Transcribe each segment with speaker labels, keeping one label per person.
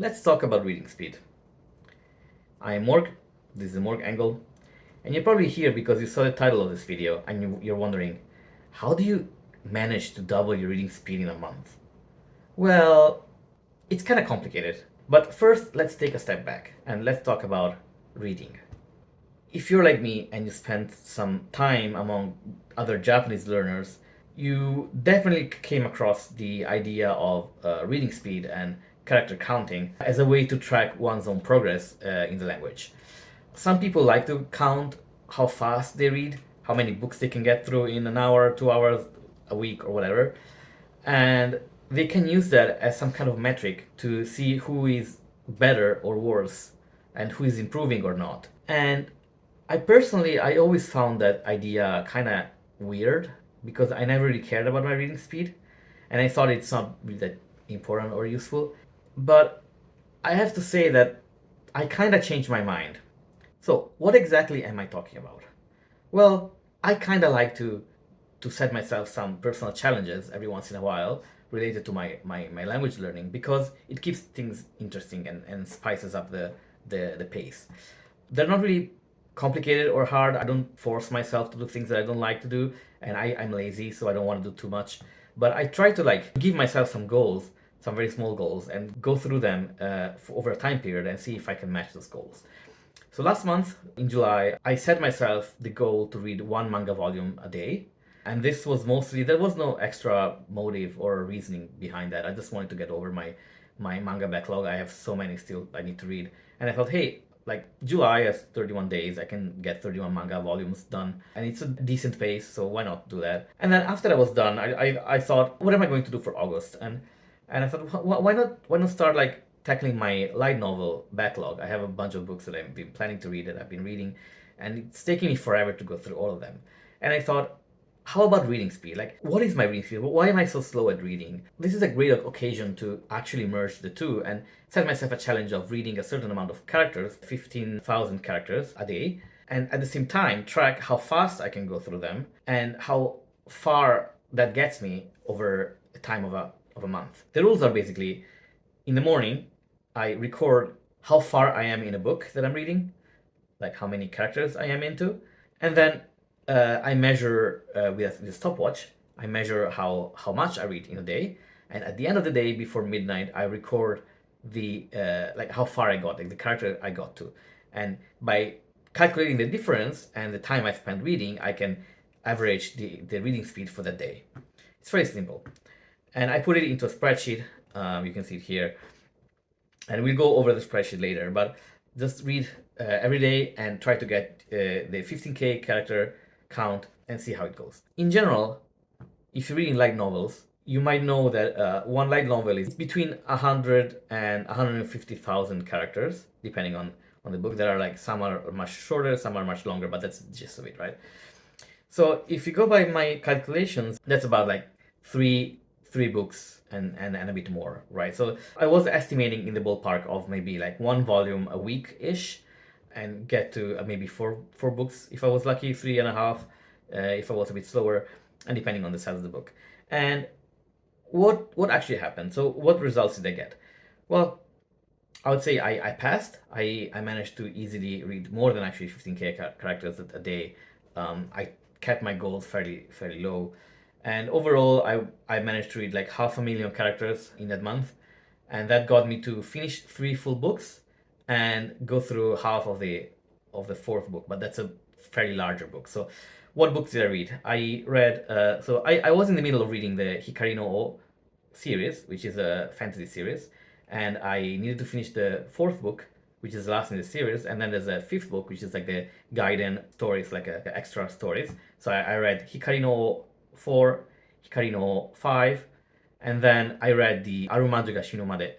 Speaker 1: Let's talk about reading speed. I am Morg, this is the Morg angle, and you're probably here because you saw the title of this video and you're wondering, how do you manage to double your reading speed in a month? Well, it's kind of complicated, but first let's take a step back and let's talk about reading. If you're like me and you spent some time among other Japanese learners, you definitely came across the idea of reading speed and character counting as a way to track one's own progress in the language. Some people like to count how fast they read, how many books they can get through in an hour, 2 hours, a week, or whatever. And they can use that as some kind of metric to see who is better or worse and who is improving or not. And I always found that idea kind of weird because I never really cared about my reading speed and I thought it's not really that important or useful. But I have to say that I kind of changed my mind. So, what exactly am I talking about? Well, I kind of like to set myself some personal challenges every once in a while related to my language learning because it keeps things interesting and spices up the pace. They're not really complicated or hard. I don't force myself to do things that I don't like to do, and I'm lazy, so I don't want to do too much. But I try to like give myself some goals, some very small goals, and go through them over a time period and see if I can match those goals. So last month in July, I set myself the goal to read one manga volume a day. And this was mostly, there was no extra motive or reasoning behind that. I just wanted to get over my manga backlog. I have so many still I need to read. And I thought, hey, like July has 31 days, I can get 31 manga volumes done. And it's a decent pace, so why not do that? And then after I was done, I thought, what am I going to do for August? And I thought, why not start like tackling my light novel backlog? I have a bunch of books that I've been planning to read that I've been reading, and it's taking me forever to go through all of them. And I thought, how about reading speed? Like, what is my reading speed? Why am I so slow at reading? This is a great occasion to actually merge the two and set myself a challenge of reading a certain amount of characters, 15,000 characters a day, and at the same time track how fast I can go through them and how far that gets me over the time of a month. The rules are basically in the morning, I record how far I am in a book that I'm reading, like how many characters I am into, and then I measure with a stopwatch. I measure how much I read in a day, and at the end of the day, before midnight, I record the like how far I got, like the character I got to, and by calculating the difference and the time I spent reading, I can average the reading speed for that day. It's very simple, and I put it into a spreadsheet. You can see it here, and we'll go over the spreadsheet later. But just read every day and try to get the 15K character count and see how it goes. In general, if you're reading light novels, you might know that one light novel is between 100 and 150,000 characters, depending on the book. There are like some are much shorter, some are much longer, but that's the gist of it, right? So if you go by my calculations, that's about like three books and a bit more, right? So I was estimating in the ballpark of maybe like one volume a week ish, and get to maybe four books if I was lucky, three and a half if I was a bit slower, and depending on the size of the book. And what actually happened? So what results did I get? Well, I would say I passed. I managed to easily read more than actually 15K characters a day. I kept my goals fairly low, and overall I managed to read like 500,000 characters in that month, and that got me to finish three full books and go through half of the fourth book. But that's a fairly larger book. So what books did I read? I read so I was in the middle of reading the Hikari no O series, which is a fantasy series, and I needed to finish the fourth book, which is the last in the series, and then there's a fifth book, which is like the Gaiden stories, like extra stories. So I read Hikari no 4, Hikari no 5, and then I read the Arumaju ga Shinu Made,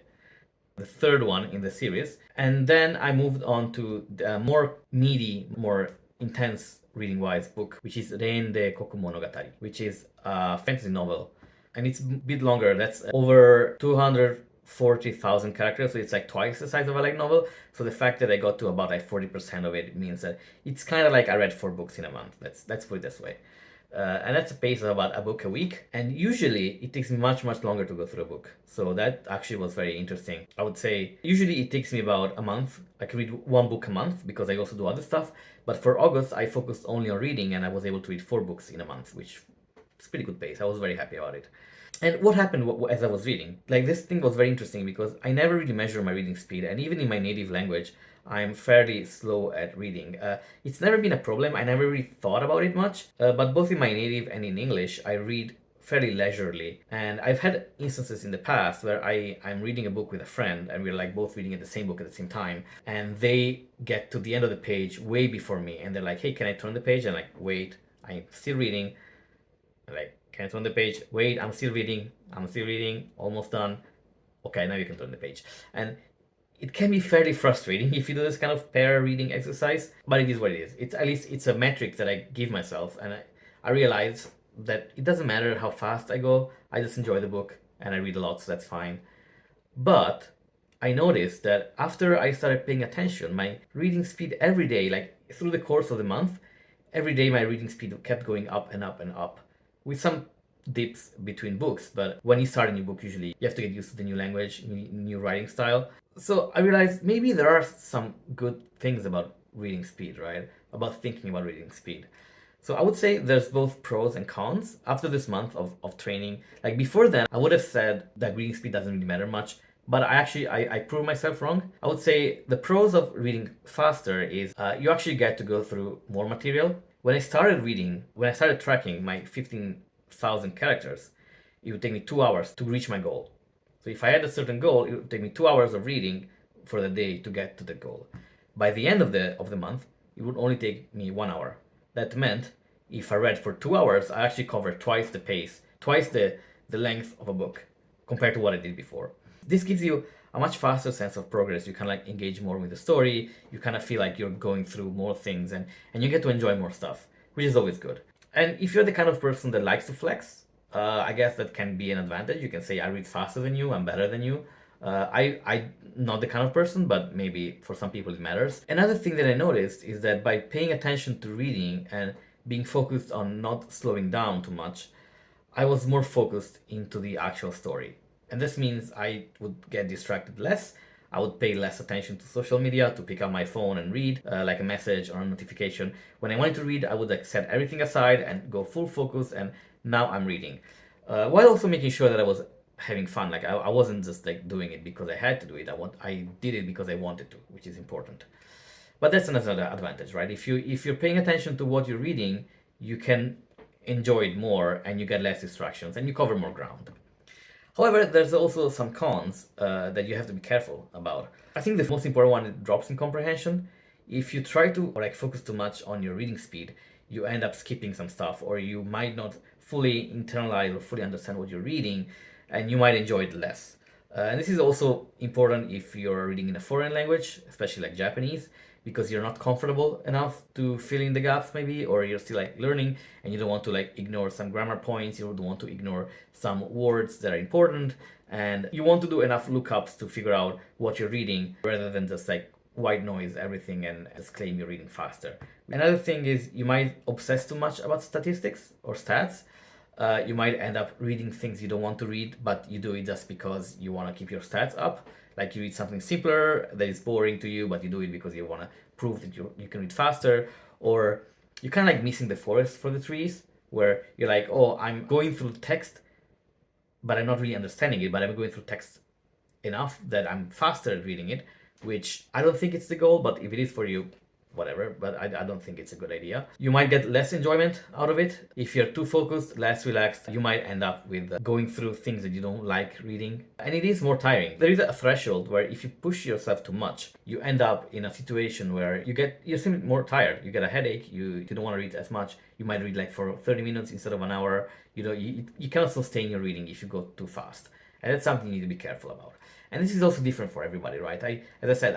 Speaker 1: the third one in the series, and then I moved on to the more meaty, more intense reading-wise book, which is Rein de Koku Monogatari, which is a fantasy novel, and it's a bit longer. That's over 240,000 characters, so it's like twice the size of a light novel. So the fact that I got to about like 40% of it means that it's kind of like I read four books in a month. Let's put it this way. And that's a pace of about a book a week. And usually it takes me much, much longer to go through a book. So that actually was very interesting. I would say usually it takes me about a month. I can read one book a month because I also do other stuff. But for August, I focused only on reading and I was able to read 4 books in a month, which is pretty good pace. I was very happy about it. And what happened as I was reading? Like, this thing was very interesting because I never really measure my reading speed, and even in my native language, I'm fairly slow at reading. It's never been a problem. I never really thought about it much, but both in my native and in English, I read fairly leisurely. And I've had instances in the past where I'm reading a book with a friend and we're like both reading the same book at the same time, and they get to the end of the page way before me, and they're like, "Hey, can I turn the page?" And I'm like, "Wait, I'm still reading." Like, can I turn the page? Wait, I'm still reading. I'm still reading. Almost done. Okay, now you can turn the page. And it can be fairly frustrating if you do this kind of pair reading exercise, but it is what it is. It's at least it's a metric that I give myself, and I realize that it doesn't matter how fast I go. I just enjoy the book and I read a lot, so that's fine. But I noticed that after I started paying attention, my reading speed every day, like through the course of the month, every day my reading speed kept going up and up and up, with some dips between books. But when you start a new book, usually you have to get used to the new language, new writing style. So I realized maybe there are some good things about reading speed, right? About thinking about reading speed. So I would say there's both pros and cons. After this month of training, like before then, I would have said that reading speed doesn't really matter much. But I proved myself wrong. I would say the pros of reading faster is you actually get to go through more material. When I started tracking my 15,000 characters, it would take me 2 hours to reach my goal. So if I had a certain goal, it would take me 2 hours of reading for the day to get to the goal. By the end of the month, it would only take me 1 hour. That meant if I read for 2 hours, I actually covered twice the pace, twice the length of a book compared to what I did before. This gives you a much faster sense of progress. You kind of like engage more with the story. You kind of feel like you're going through more things, and you get to enjoy more stuff, which is always good. And if you're the kind of person that likes to flex, I guess that can be an advantage. You can say, I read faster than you, I'm better than you. I'm not the kind of person, but maybe for some people it matters. Another thing that I noticed is that by paying attention to reading and being focused on not slowing down too much, I was more focused into the actual story. And this means I would get distracted less. I would pay less attention to social media, to pick up my phone and read, like a message or a notification. When I wanted to read, I would like set everything aside and go full focus, and now I'm reading. While also making sure that I was having fun. Like I wasn't just like doing it because I had to do it. I did it because I wanted to, which is important. But that's another advantage, right? If you're paying attention to what you're reading, you can enjoy it more and you get less distractions and you cover more ground. However, there's also some cons that you have to be careful about. I think the most important one is drops in comprehension. If you try to like focus too much on your reading speed, you end up skipping some stuff, or you might not fully internalize or fully understand what you're reading, and you might enjoy it less. And this is also important if you're reading in a foreign language, especially like Japanese, because you're not comfortable enough to fill in the gaps maybe, or you're still like learning and you don't want to like ignore some grammar points, you don't want to ignore some words that are important, and you want to do enough lookups to figure out what you're reading rather than just like white noise everything and just claim you're reading faster. Another thing is you might obsess too much about statistics or stats. You might end up reading things you don't want to read, but you do it just because you want to keep your stats up. Like you read something simpler that is boring to you, but you do it because you want to prove that you can read faster. Or you're kind of like missing the forest for the trees, where you're like, oh, I'm going through text, but I'm not really understanding it, but I'm going through text enough that I'm faster at reading it, which I don't think it's the goal, but if it is for you, whatever, but I don't think it's a good idea. You might get less enjoyment out of it. If you're too focused, less relaxed, you might end up with going through things that you don't like reading. And it is more tiring. There is a threshold where if you push yourself too much, you end up in a situation where you're simply more tired. You get a headache, you don't want to read as much. You might read like for 30 minutes instead of an hour. You cannot sustain your reading if you go too fast. And that's something you need to be careful about. And this is also different for everybody, right? As I said,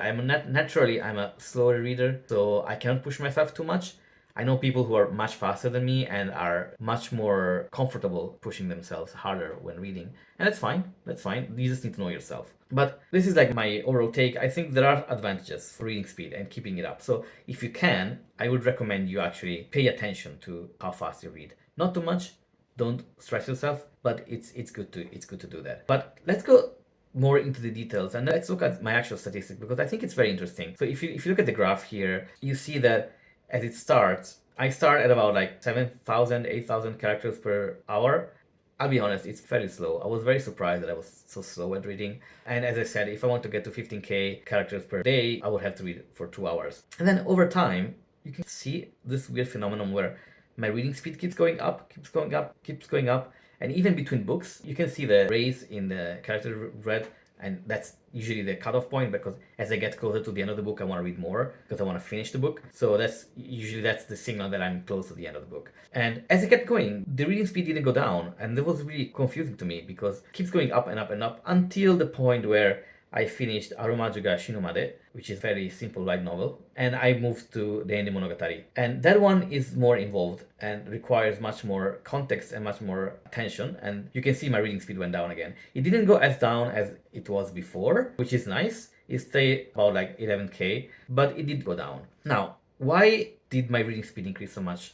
Speaker 1: naturally I'm a slower reader, so I cannot push myself too much. I know people who are much faster than me and are much more comfortable pushing themselves harder when reading, and that's fine. That's fine. You just need to know yourself. But this is like my overall take. I think there are advantages for reading speed and keeping it up. So if you can, I would recommend you actually pay attention to how fast you read. Not too much. Don't stress yourself, but it's good to do that. But let's go more into the details and let's look at my actual statistics because I think it's very interesting. So if you look at the graph here, you see that as it starts, I start at about like 7,000, 8,000 characters per hour. I'll be honest, it's fairly slow. I was very surprised that I was so slow at reading. And as I said, if I want to get to 15k characters per day, I would have to read for 2 hours. And then over time, you can see this weird phenomenon where my reading speed keeps going up, keeps going up, keeps going up. And even between books, you can see the raise in the character read, and that's usually the cutoff point because as I get closer to the end of the book, I want to read more because I want to finish the book. So that's the signal that I'm close to the end of the book. And as it kept going, the reading speed didn't go down, and that was really confusing to me because it keeps going up and up and up until the point where I finished Aromaju ga Shinumade, which is a very simple light novel, and I moved to the Ende Monogatari. And that one is more involved and requires much more context and much more attention. And you can see my reading speed went down again. It didn't go as down as it was before, which is nice. It stayed about like 11k, but it did go down. Now, why did my reading speed increase so much?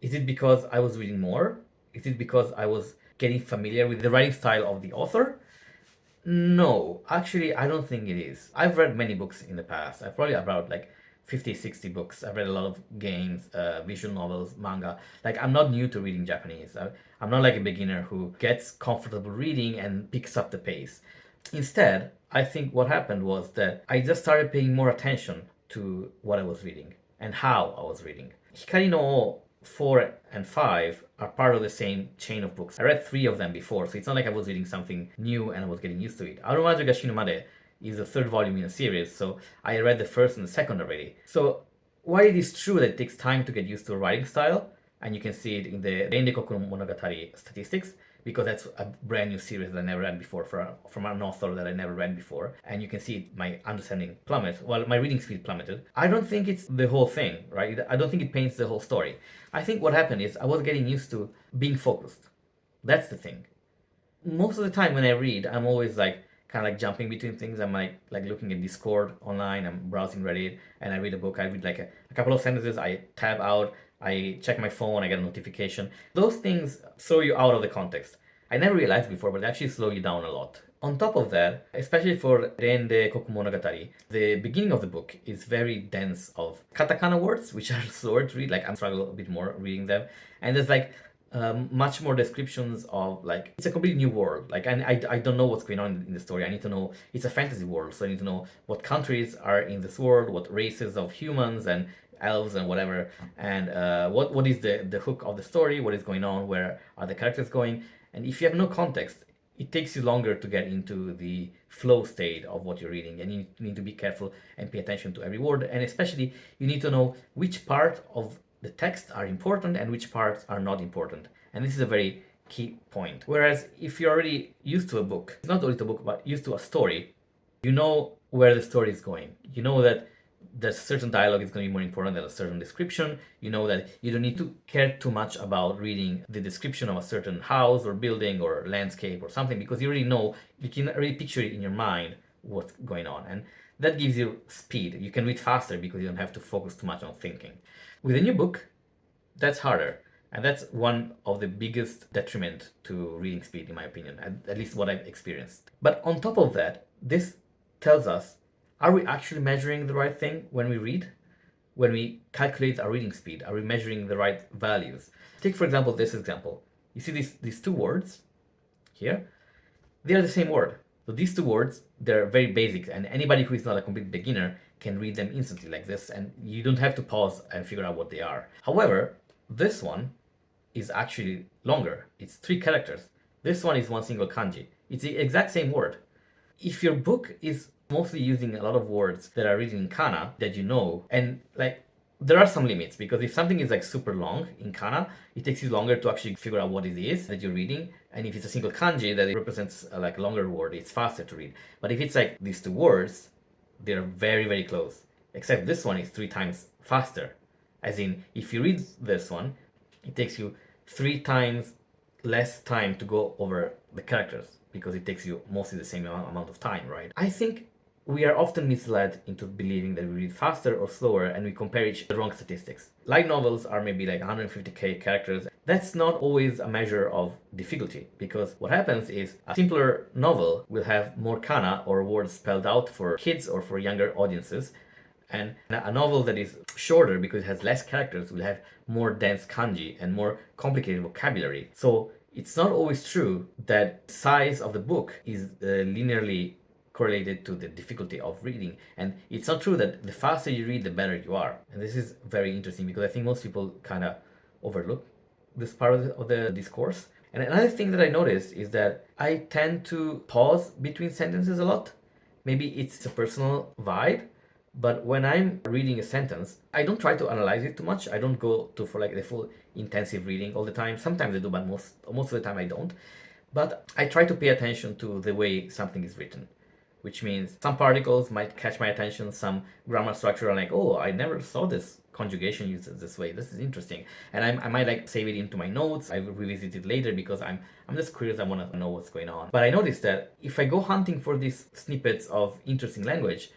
Speaker 1: Is it because I was reading more? Is it because I was getting familiar with the writing style of the author? No, actually, I don't think it is. I've read many books in the past. I've probably about like 50, 60 books. I've read a lot of games, visual novels, manga. Like, I'm not new to reading Japanese. I'm not like a beginner who gets comfortable reading and picks up the pace. Instead, I think what happened was that I just started paying more attention to what I was reading and how I was reading. Hikari no 4 and 5 are part of the same chain of books. I read 3 of them before, so it's not like I was reading something new and I was getting used to it. Aromaju ga Shinumade is the third volume in a series, so I read the first and the second already. So while it is true that it takes time to get used to a writing style, and you can see it in the Rendekoku no Monogatari statistics, because that's a brand new series that I never read before from an author that I never read before. And you can see my understanding plummet. Well, my reading speed plummeted. I don't think it's the whole thing, right? I don't think it paints the whole story. I think what happened is I was getting used to being focused. That's the thing. Most of the time when I read, I'm always like kind of like jumping between things. I'm like looking at Discord online, I'm browsing Reddit, and I read a book. I read like a couple of sentences, I tab out, I check my phone, I get a notification. Those things throw you out of the context. I never realized before, but they actually slow you down a lot. On top of that, especially for Rende Koku Monogatari, the beginning of the book is very dense of katakana words, which are slower to read. Like, I'm struggling a bit more reading them. And there's like much more descriptions of like it's a completely new world. Like, I don't know what's going on in the story. I need to know it's a fantasy world, so I need to know what countries are in this world, what races of humans and elves and whatever, and what is the hook of the story, what is going on, where are the characters going. And if you have no context, it takes you longer to get into the flow state of what you're reading, and you need to be careful and pay attention to every word. And especially, you need to know which part of the text are important and which parts are not important. And this is a very key point. Whereas if you're already used to a book, it's not only a book, but used to a story, you know where the story is going. You know that there's a certain dialogue is going to be more important than a certain description. You know that you don't need to care too much about reading the description of a certain house or building or landscape or something, because you already know, you can already picture it in your mind what's going on. And that gives you speed. You can read faster because you don't have to focus too much on thinking. With a new book, that's harder. And that's one of the biggest detriment to reading speed, in my opinion, at least what I've experienced. But on top of that, this tells us, are we actually measuring the right thing when we read? When we calculate our reading speed, are we measuring the right values? Take, for example, this example. You see these two words here? They are the same word. So these two words, they're very basic, and anybody who is not a complete beginner can read them instantly like this, and you don't have to pause and figure out what they are. However, this one is actually longer. It's 3 characters. This one is one single kanji. It's the exact same word. If your book is mostly using a lot of words that are written in kana that you know, and like there are some limits, because if something is like super long in kana, it takes you longer to actually figure out what it is that you're reading. And if it's a single kanji that it represents like a longer word, it's faster to read. But if it's like these 2 words, they're very, very close. Except this one is 3 times faster. As in, if you read this one, it takes you 3 times less time to go over the characters, because it takes you mostly the same amount of time, right? I think we are often misled into believing that we read faster or slower, and we compare the wrong statistics. Light novels are maybe like 150k characters. That's not always a measure of difficulty, because what happens is a simpler novel will have more kana or words spelled out for kids or for younger audiences, and a novel that is shorter because it has less characters will have more dense kanji and more complicated vocabulary. So it's not always true that size of the book is linearly correlated to the difficulty of reading. And it's not true that the faster you read, the better you are. And this is very interesting because I think most people kind of overlook this part of the discourse. And another thing that I noticed is that I tend to pause between sentences a lot. Maybe it's a personal vibe, but when I'm reading a sentence, I don't try to analyze it too much. I don't go to for like the full intensive reading all the time. Sometimes I do, but most of the time I don't. But I try to pay attention to the way something is written, which means some particles might catch my attention, some grammar structure. I'm like, oh, I never saw this conjugation used this way. This is interesting, and I might like save it into my notes. I will revisit it later because I'm just curious. I want to know what's going on. But I noticed that if I go hunting for these snippets of interesting language,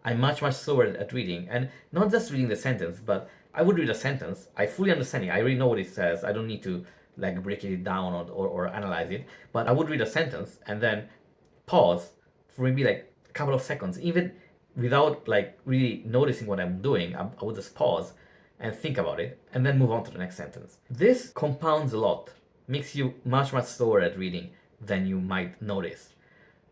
Speaker 1: I'm much slower at reading, and not just reading the sentence, but I would read a sentence. I fully understand it. I already know what it says. I don't need to like break it down or analyze it. But I would read a sentence and then pause for maybe like a couple of seconds, even without like really noticing what I'm doing. I would just pause and think about it and then move on to the next sentence. This compounds a lot, makes you much slower at reading than you might notice.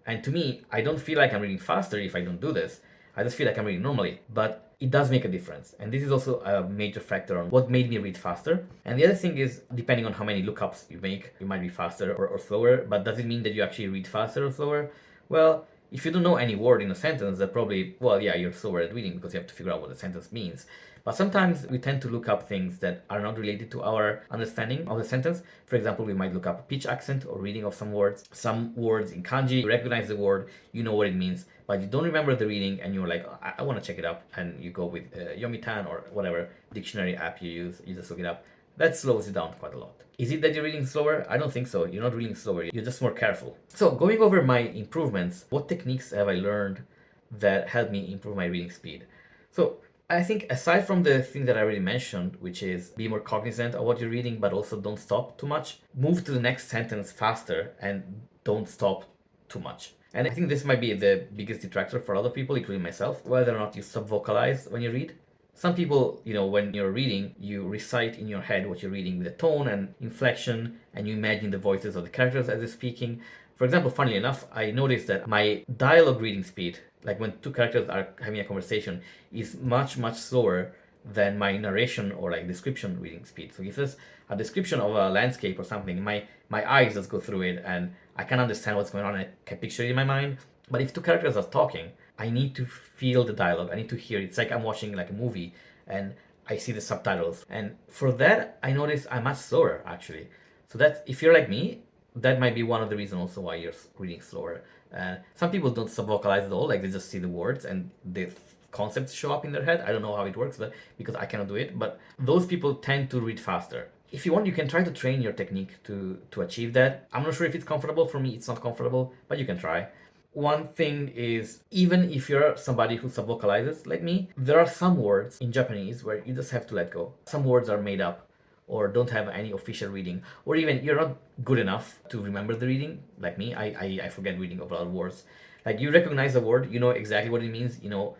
Speaker 1: And to me, I don't feel like I'm reading faster if I don't do this. I just feel like I'm reading normally, but it does make a difference. And this is also a major factor on what made me read faster. And the other thing is, depending on how many lookups you make, you might be faster or slower, but does it mean that you actually read faster or slower? Well, if you don't know any word in a sentence, that probably, well, yeah, you're slower at reading because you have to figure out what the sentence means. But sometimes we tend to look up things that are not related to our understanding of the sentence. For example, we might look up pitch accent or reading of some words. Some words in kanji, you recognize the word, you know what it means, but you don't remember the reading and you're like, I want to check it up. And you go with Yomitan or whatever dictionary app you use, you just look it up. That slows you down quite a lot. Is it that you're reading slower? I don't think so. You're not reading slower. You're just more careful. So going over my improvements, what techniques have I learned that help me improve my reading speed? So I think aside from the thing that I already mentioned, which is be more cognizant of what you're reading, but also don't stop too much, move to the next sentence faster and don't stop too much. And I think this might be the biggest detractor for a lot of people, including myself, whether or not you sub-vocalize when you read. Some people, when you're reading, you recite in your head what you're reading with a tone and inflection, and you imagine the voices of the characters as they're speaking. For example, funnily enough, I noticed that my dialogue reading speed, like when two characters are having a conversation, is much slower than my narration or like description reading speed. So if there's a description of a landscape or something, my eyes just go through it and I can understand what's going on and I can picture it in my mind. But if two characters are talking, I need to feel the dialogue. I need to hear it. It's like I'm watching like a movie and I see the subtitles. And for that, I notice I'm much slower actually. So that if you're like me, that might be one of the reasons also why you're reading slower. Some people don't sub-vocalize at all, like they just see the words and the concepts show up in their head. I don't know how it works, but because I cannot do it. But those people tend to read faster. If you want, you can try to train your technique to achieve that. I'm not sure if it's comfortable. For me, it's not comfortable, but you can try. One thing is, even if you're somebody who sub-vocalizes like me, there are some words in Japanese where you just have to let go. Some words are made up or don't have any official reading, or even you're not good enough to remember the reading. Like me, I forget reading of a lot of words. Like you recognize a word, you know exactly what it means, you know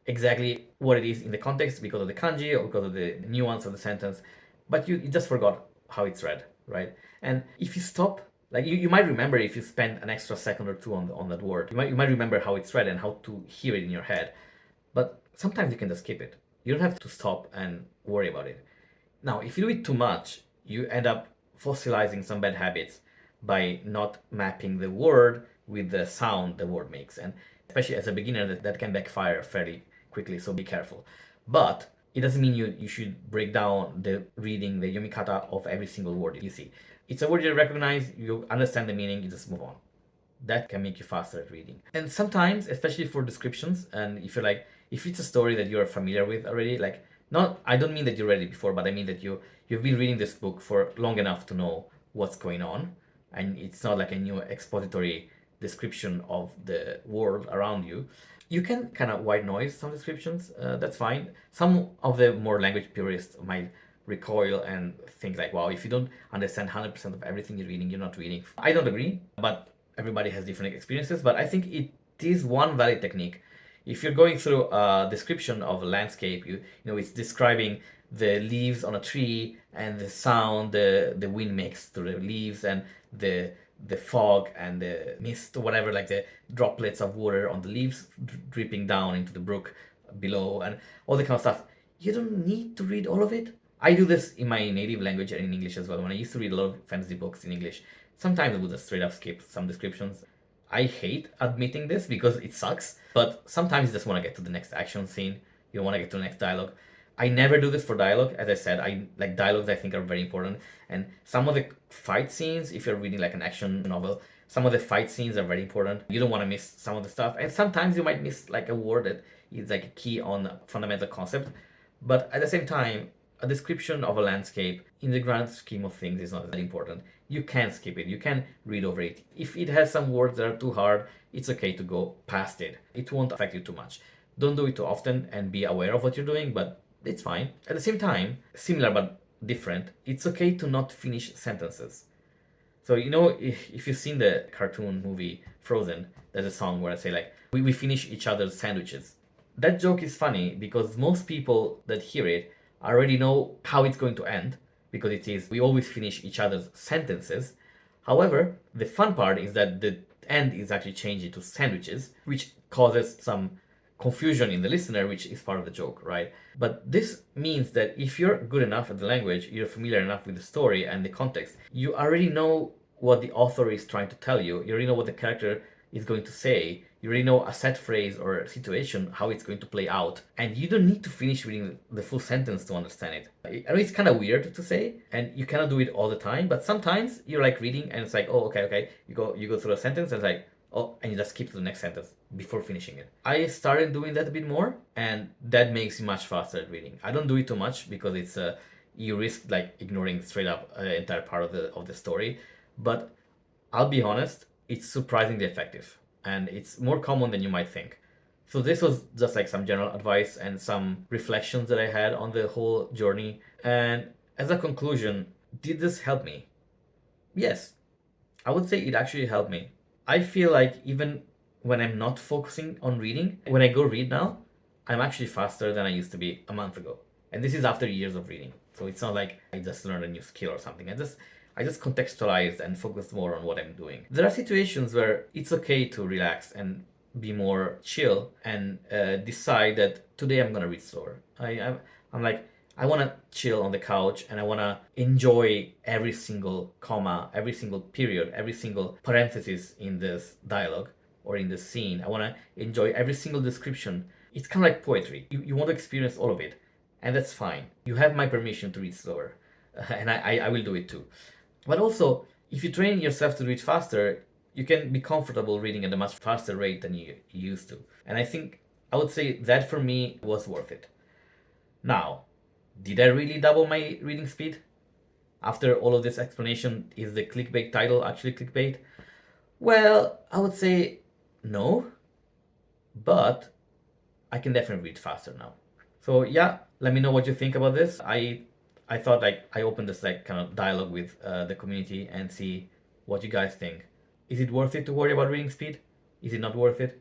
Speaker 1: exactly what it is in the context because of the kanji or because of the nuance of the sentence, but you just forgot how it's read, right? And if you stop, like you might remember if you spend an extra second or two on that word. You might remember how it's read and how to hear it in your head. But sometimes you can just skip it. You don't have to stop and worry about it. Now, if you do it too much, you end up fossilizing some bad habits by not mapping the word with the sound the word makes. And especially as a beginner, that can backfire fairly quickly, so be careful. But it doesn't mean you should break down the reading, the yomikata of every single word you see. It's a word you recognize, you understand the meaning, you just move on. That can make you faster at reading. And sometimes, especially for descriptions, and if it's a story that you're familiar with already, like not, I don't mean that you read it before, but I mean that you've been reading this book for long enough to know what's going on, and it's not like a new expository description of the world around you. You can kind of white noise some descriptions. That's fine. Some of the more language purists might recoil and think like, wow, if you don't understand 100% of everything you're reading, you're not reading. I don't agree, but everybody has different experiences. But I think it is one valid technique. If you're going through a description of a landscape, you know it's describing the leaves on a tree and the sound the wind makes through the leaves and the the fog and the mist or whatever, like the droplets of water on the leaves dripping down into the brook below and all the kind of stuff. You don't need to read all of it. I do this in my native language and in English as well. When I used to read a lot of fantasy books in English, sometimes I would just straight up skip some descriptions. I hate admitting this because it sucks, but sometimes you just want to get to the next action scene. You want to get to the next dialogue. I never do this for dialogue. As I said, I like dialogues I think are very important. And some of the fight scenes, if you're reading like an action novel, some of the fight scenes are very important. You don't want to miss some of the stuff. And sometimes you might miss like a word that is like a key on a fundamental concept. But at the same time, a description of a landscape in the grand scheme of things is not that important. You can skip it, you can read over it. If it has some words that are too hard, it's okay to go past it. It won't affect you too much. Don't do it too often and be aware of what you're doing, but it's fine. At the same time, similar but different, it's okay to not finish sentences. So, you know, if you've seen the cartoon movie Frozen, there's a song where I say, like, we finish each other's sandwiches. That joke is funny because most people that hear it already know how it's going to end, because it is, we always finish each other's sentences. However, the fun part is that the end is actually changed into sandwiches, which causes some confusion in the listener, which is part of the joke, right? But this means that if you're good enough at the language, you're familiar enough with the story and the context, you already know what the author is trying to tell you. You already know what the character is going to say. You already know a set phrase or a situation, how it's going to play out. And you don't need to finish reading the full sentence to understand it. I know it's kind of weird to say, and you cannot do it all the time, but sometimes you're like reading and it's like, oh, okay. You go through a sentence and it's like, oh, and you just skip to the next sentence before finishing it. I started doing that a bit more, and that makes you much faster at reading. I don't do it too much because it's you risk like ignoring straight up an entire part of the story. But I'll be honest, it's surprisingly effective, and it's more common than you might think. So this was just like some general advice and some reflections that I had on the whole journey. And as a conclusion, did this help me? Yes, I would say it actually helped me. I feel like even when I'm not focusing on reading, when I go read now, I'm actually faster than I used to be a month ago. And this is after years of reading. So it's not like I just learned a new skill or something. I just contextualized and focused more on what I'm doing. There are situations where it's okay to relax and be more chill and decide that today I'm gonna read slower. I'm like, I want to chill on the couch and I want to enjoy every single comma, every single period, every single parenthesis in this dialogue or in this scene. I want to enjoy every single description. It's kind of like poetry. You want to experience all of it, and that's fine. You have my permission to read slower, and I will do it too. But also, if you train yourself to read faster, you can be comfortable reading at a much faster rate than you used to. And I think I would say that for me was worth it. Now, did I really double my reading speed? After all of this explanation, is the clickbait title actually clickbait? Well, I would say no, but I can definitely read faster now. So yeah, let me know what you think about this. I thought like I opened this like kind of dialogue with the community and see what you guys think. Is it worth it to worry about reading speed? Is it not worth it?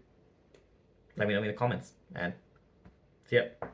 Speaker 1: Let me know in the comments and see ya.